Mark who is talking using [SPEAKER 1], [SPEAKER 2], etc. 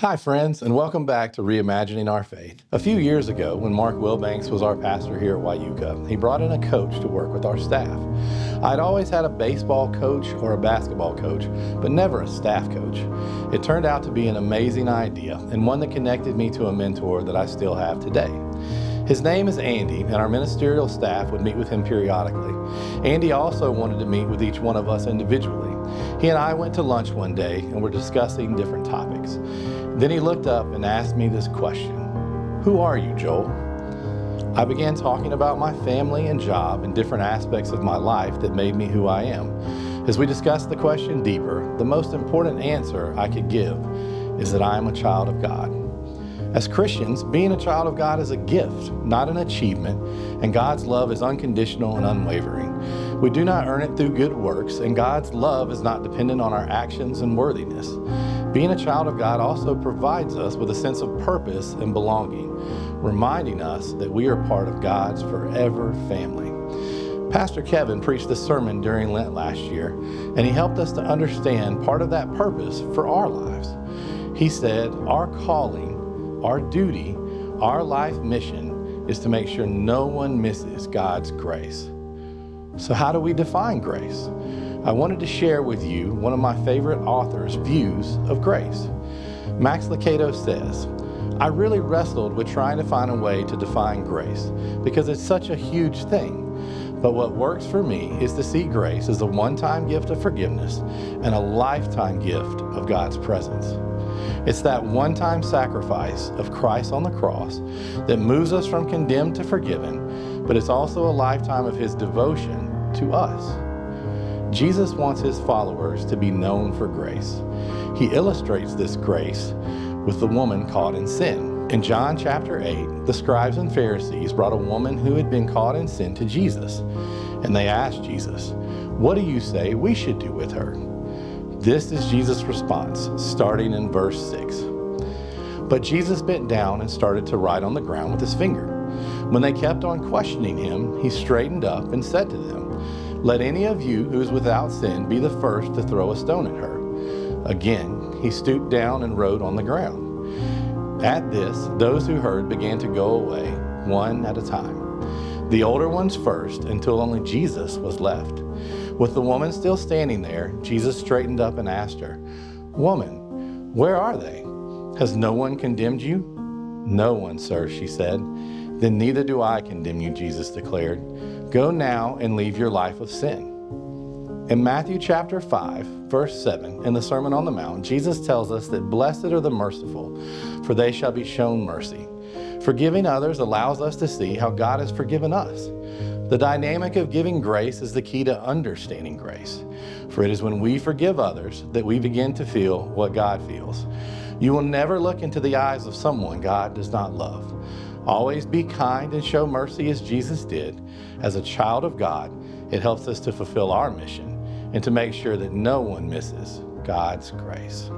[SPEAKER 1] Hi, friends, and welcome back to Reimagining Our Faith. A few years ago, when Mark Wilbanks was our pastor here at Wyuka, he brought in a coach to work with our staff. I'd always had a baseball coach or a basketball coach, but never a staff coach. It turned out to be an amazing idea and one that connected me to a mentor that I still have today. His name is Andy, and our ministerial staff would meet with him periodically. Andy also wanted to meet with each one of us individually. He and I went to lunch one day and were discussing different topics. Then he looked up and asked me this question: "Who are you, Joel?" I began talking about my family and job and different aspects of my life that made me who I am. As we discussed the question deeper, the most important answer I could give is that I am a child of God. As Christians, being a child of God is a gift, not an achievement, and God's love is unconditional and unwavering. We do not earn it through good works, and God's love is not dependent on our actions and worthiness. Being a child of God also provides us with a sense of purpose and belonging, reminding us that we are part of God's forever family. Pastor Kevin preached this sermon during Lent last year, and he helped us to understand part of that purpose for our lives. He said, our calling, our duty, our life mission is to make sure no one misses God's grace. So how do we define grace? I wanted to share with you one of my favorite authors' views of grace. Max Lucado says, "I really wrestled with trying to find a way to define grace because it's such a huge thing. But what works for me is to see grace as a one-time gift of forgiveness and a lifetime gift of God's presence. It's that one-time sacrifice of Christ on the cross that moves us from condemned to forgiven, but it's also a lifetime of His devotion to us. Jesus wants His followers to be known for grace. He illustrates this grace with the woman caught in sin. In John chapter 8, the scribes and Pharisees brought a woman who had been caught in sin to Jesus, and they asked Jesus, 'What do you say we should do with her?' This is Jesus' response, starting in verse 6. But Jesus bent down and started to write on the ground with his finger. When they kept on questioning him, he straightened up and said to them, 'Let any of you who is without sin be the first to throw a stone at her.' Again, he stooped down and wrote on the ground. At this, those who heard began to go away, one at a time. The older ones first, until only Jesus was left. With the woman still standing there, Jesus straightened up and asked her, 'Woman, where are they? Has no one condemned you?' 'No one, sir,' she said. 'Then neither do I condemn you,' Jesus declared. 'Go now and leave your life of sin.'" In Matthew chapter 5, verse 7, in the Sermon on the Mount, Jesus tells us that blessed are the merciful, for they shall be shown mercy. Forgiving others allows us to see how God has forgiven us. The dynamic of giving grace is the key to understanding grace, for it is when we forgive others that we begin to feel what God feels. You will never look into the eyes of someone God does not love. Always be kind and show mercy as Jesus did. As a child of God, it helps us to fulfill our mission and to make sure that no one misses God's grace.